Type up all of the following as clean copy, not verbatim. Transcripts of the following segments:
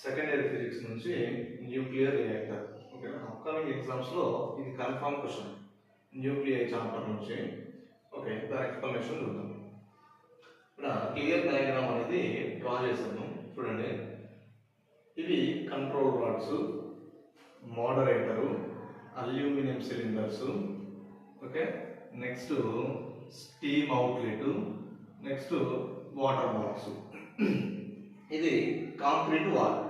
Second year physics నుంచి nuclear reactor. Okay, upcoming ఎగ్జామ్స్లో ఇది కన్ఫర్మ్ క్వశ్చన్. న్యూక్లియర్ చాప్టర్ నుంచి. ఓకే, దాని ఎక్స్ప్లెనేషన్ చూద్దాం. ఇక్కడ క్లియర్ డయాగ్రామ్ అనేది డ్రా చేశాను చూడండి. ఇవి control rods, moderator, aluminium cylinders, okay, next steam outlet, next water box. ఇది కాంక్రీట్ వాల్.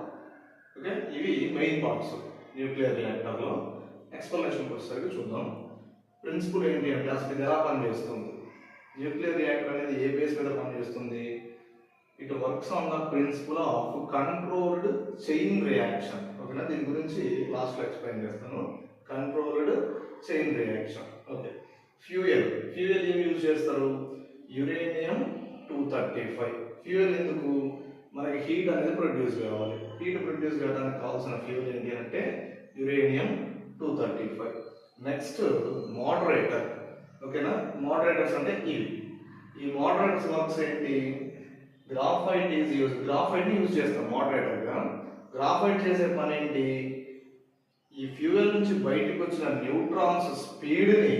ఓకే, ఇవి మెయిన్ పార్ట్స్ న్యూక్లియర్ రియాక్టర్లో. ఎక్స్ప్లెనేషన్కి వచ్చేసరికి చూద్దాం. ప్రిన్సిపల్ ఏంటి అంటే అసలు ఇది ఎలా పనిచేస్తుంది, న్యూక్లియర్ రియాక్టర్ అనేది ఏ బేస్ మీద పనిచేస్తుంది. It works on the principle of controlled chain reaction. ఓకేనా, దీని గురించి లాస్ట్లో ఎక్స్ప్లెయిన్ చేస్తాను. Controlled chain reaction. Okay, fuel ఏమి యూజ్ చేస్తారు, యురేనియం 235. ఫ్యూయల్ ఎందుకు, మనకి హీట్ అనేది ప్రొడ్యూస్ కావాలి. హీట్ ప్రొడ్యూస్ కావడానికి కావాల్సిన ఫ్యూయల్ ఏంటి అంటే యురేనియం 235. Next moderator. ఓకేనా, మోడరేటర్స్ అంటే ఇవి. ఈ మోడరేటర్స్ వర్క్స్ ఏంటి, గ్రాఫైట్ ని యూజ్ చేస్తాం మోడరేటర్గా. గ్రాఫైట్ చేసే పని ఏంటి, ఈ ఫ్యూయల్ నుంచి బయటకు వచ్చిన న్యూట్రాన్స్ స్పీడ్ని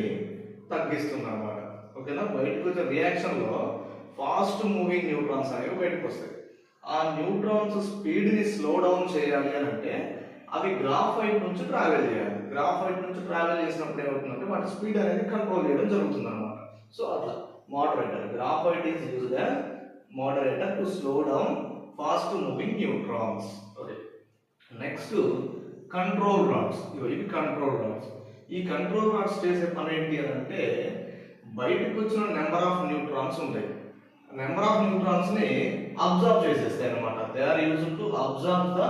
తగ్గిస్తుంది అన్నమాట. ఓకేనా, బయటకు వచ్చిన రియాక్షన్లో ఫాస్ట్ మూవింగ్ న్యూట్రాన్స్ అనేవి బయటకు వస్తాయి. ఆ న్యూట్రాన్స్ స్పీడ్ని స్లో డౌన్ చేయాలి అని అంటే అవి గ్రాఫైట్ నుంచి ట్రావెల్ చేయాలి. గ్రాఫైట్ నుంచి ట్రావెల్ చేసినప్పుడు ఏమవుతుందంటే వాటి స్పీడ్ అనేది కంట్రోల్ చేయడం జరుగుతుంది అనమాట. సో అట్లా moderator, graphite is used as moderator to slow down fast moving neutrons. Okay, next control rods. ఇవి కంట్రోల్ రాడ్స్. ఈ కంట్రోల్ రాడ్స్ చేసే పని ఏంటి అని అంటే బయటకు వచ్చిన నెంబర్ ఆఫ్ న్యూట్రాన్స్ ఉంటాయి. నెంబర్ ఆఫ్ న్యూట్రాన్స్ ని అబ్జర్వ్ చేసేస్తాయి అనమాట. They are used to absorb the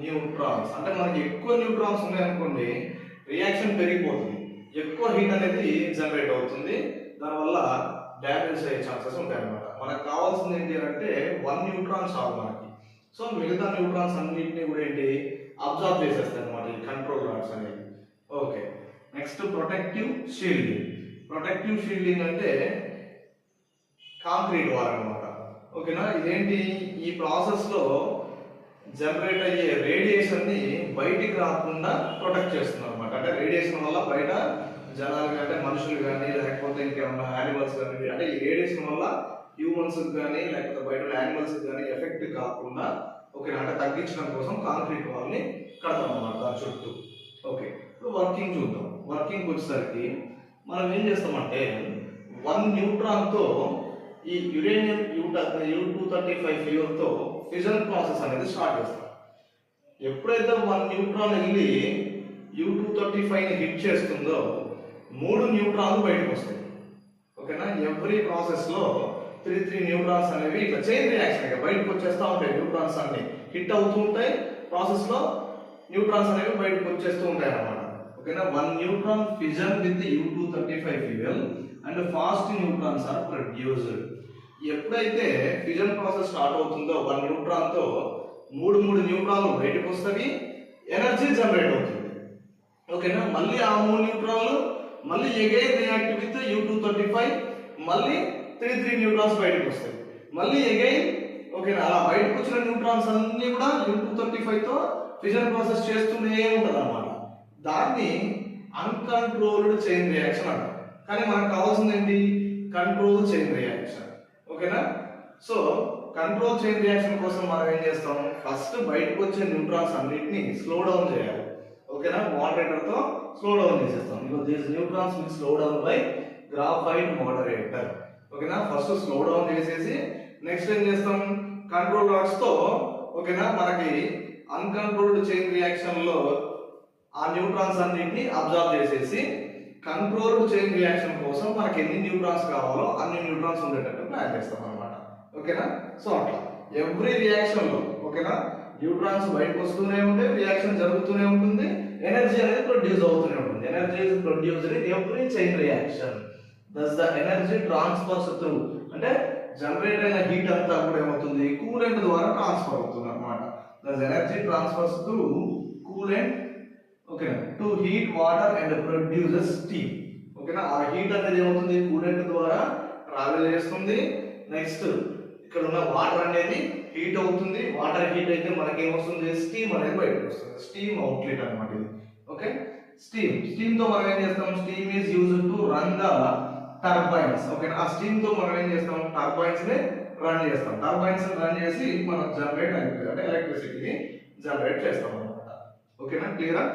neutrons. అంటే మనకి ఎక్కువ న్యూట్రాన్స్ ఉన్నాయి అనుకోండి, రియాక్షన్ పెరిగిపోతుంది, ఎక్కువ హీట్ అనేది జనరేట్ అవుతుంది, దానివల్ల డ్యామేజ్ అయ్యే ఛాన్సెస్ ఉంటాయి అనమాట. మనకు కావాల్సింది ఏంటి అంటే 1 న్యూట్రాన్ చాలు మనకి. సో మిగతా న్యూట్రాన్స్ అన్నింటినీ కూడా ఏంటి అబ్జర్వ్ చేసేస్తాయి అనమాట ఈ కంట్రోల్ రాడ్స్ అనేవి. Okay, next protective shielding. Protective shielding అంటే కాంక్రీట్ వాల్ అనమాట. ఓకేనా, ఇదేంటి, ఈ ప్రాసెస్ లో జనరేట్ అయ్యే రేడియేషన్ ని బయటికి రాకుండా ప్రొటెక్ట్ చేస్తుంది అనమాట. అంటే రేడియేషన్ వల్ల బయట జనాలు అంటే మనుషులు కానీ లేకపోతే ఇంకేమన్నా యానిమల్స్ కానీ, అంటే ఈ రేడియేషన్ వల్ల హ్యూమన్స్ కానీ లేకపోతే బయట యానిమల్స్ కానీ ఎఫెక్ట్ కాకుండా ఓకేనా అంటే తగ్గించడం కోసం కాంక్రీట్ వాల్ ని కడతాం అన్నమాట దాని చుట్టూ. ఓకే, ఇప్పుడు వర్కింగ్ చూద్దాం. వర్కింగ్ వచ్చేసరికి మనం ఏం చేస్తామంటే 1 న్యూట్రాన్ తో ఈ యురేనియం U235 ఫ్యూయల్ తో ఫిజన్ ప్రాసెస్ అనేది స్టార్ట్ చేస్తాం. ఎప్పుడైతే 1 న్యూట్రాన్ వెళ్ళి U235 ని హిట్ చేస్తుందో 3 న్యూట్రాన్లు బయటకు వస్తాయి. ఓకేనా, ఎవ్రీ ప్రాసెస్ లో 3 న్యూట్రాన్స్ అనేవి ఇట్లా చైన్ రియాక్షన్ బయటకు వచ్చేస్తూ ఉంటాయి. న్యూట్రాన్స్ అన్ని హిట్ అవుతూ ఉంటాయి, ప్రాసెస్ లో న్యూట్రాన్స్ అనేవి బయటకు వచ్చేస్తూ ఉంటాయి అన్నమాట. ఓకేనా, 1 neutron fission with U235 fuel and fast neutrons are produced. ఎప్పుడైతే ఫిజన్ ప్రాసెస్ స్టార్ట్ అవుతుందో 1 న్యూట్రాన్ తో 3 న్యూట్రాన్లు బయటకు వస్తాయి, ఎనర్జీ జనరేట్ అవుతుంది. ఓకేనా, మళ్ళీ ఆ 3 న్యూట్రాన్లు మళ్ళీ అగైన్ రియాక్ట్ విత్ U235, మళ్ళీ 3 న్యూట్రాన్స్ బయటకు వస్తాయి, మళ్ళీ అగైన్. ఓకేనా, అలా బయటకు వచ్చిన న్యూట్రాన్స్ అన్ని కూడా U235 తో ఫిజన్ ప్రాసెస్ చేస్తూనే ఉంటుంది అన్నమాట. దాన్ని అన్కంట్రోల్డ్ చైన్ రియాక్షన్ అంటారు. కానీ మనకు కావాల్సింది ఏంటి, కంట్రోల్ చైన్ రియాక్షన్. ఓకేనా, సో కంట్రోల్ చైన్ రియాక్షన్ కోసం మనం ఏం చేస్తాం, ఫస్ట్ బయటకు వచ్చే న్యూట్రాన్స్ అన్నిటిని స్లో డౌన్ చేయాలి. ఓకేనా, మోడరేటర్ తో స్లో డౌన్ చేసేస్తాం. These neutrons will slow down by graphite moderator. ఓకేనా, ఫస్ట్ స్లో డౌన్ చేసేసి నెక్స్ట్ ఏం చేస్తాం, కంట్రోల్ రాడ్స్ తో ఓకేనా మనకి అన్కంట్రోల్డ్ చైన్ రియాక్షన్ లో ఆ న్యూట్రాన్స్ అన్నిటిని అబ్జర్వ్ చేసేసి కంట్రోల్డ్ చైన్ రియాక్షన్ కోసం మనకి ఎన్ని న్యూట్రాన్స్ కావాలో అన్ని న్యూట్రాన్స్ ఉండేటట్టు ప్లాన్ చేస్తాం అనమాట. ఓకేనా, సో అట్లా ఎవ్రీ రియాక్షన్ లో ఓకేనా న్యూట్రాన్స్ బయటకు వస్తూనే ఉంటే రియాక్షన్ జరుగుతూనే ఉంటుంది, ఎనర్జీ అనేది ప్రొడ్యూస్ అవుతూనే ఉంటుంది. Energy is produced in every chain reaction. Thus the energy transfers through, అంటే జనరేట్ అయిన హీట్ అంతా కూడా ఏమవుతుంది, కూలెంట్ ద్వారా ట్రాన్స్ఫర్ అవుతుంది అనమాట. Thus energy transfers through coolant ఓకేనా to heat water and produces steam. ఓకేనా, ఆ హీట్ అనేది ఏమవుతుంది, కూలెంట్ ద్వారా ట్రావెల్ చేస్తుంది. నెక్స్ట్ ఇక్కడ ఉన్న వాటర్ అనేది హీట్ అవుతుంది. వాటర్ హీట్ అయితే మనకి ఏమొస్తుంది, స్టీమ్ అనేది బయటకు వస్తుంది. స్టీమ్ అవుట్లెట్ అన్నమాట ఇది. ఓకే, స్టీమ్ తో మనం ఏం చేస్తాం, steam is used to run the turbines. ఓకేనా, ఆ స్టీమ్ తో మనం ఏం చేస్తాం, టర్బైన్స్ ని రన్ చేస్తాం. టర్బైన్స్ రన్ చేసి మనం జనరేట్ అంటే ఎలక్ట్రిసిటీని జనరేట్ చేస్తాం అన్నమాట. ఓకేనా, క్లియరా?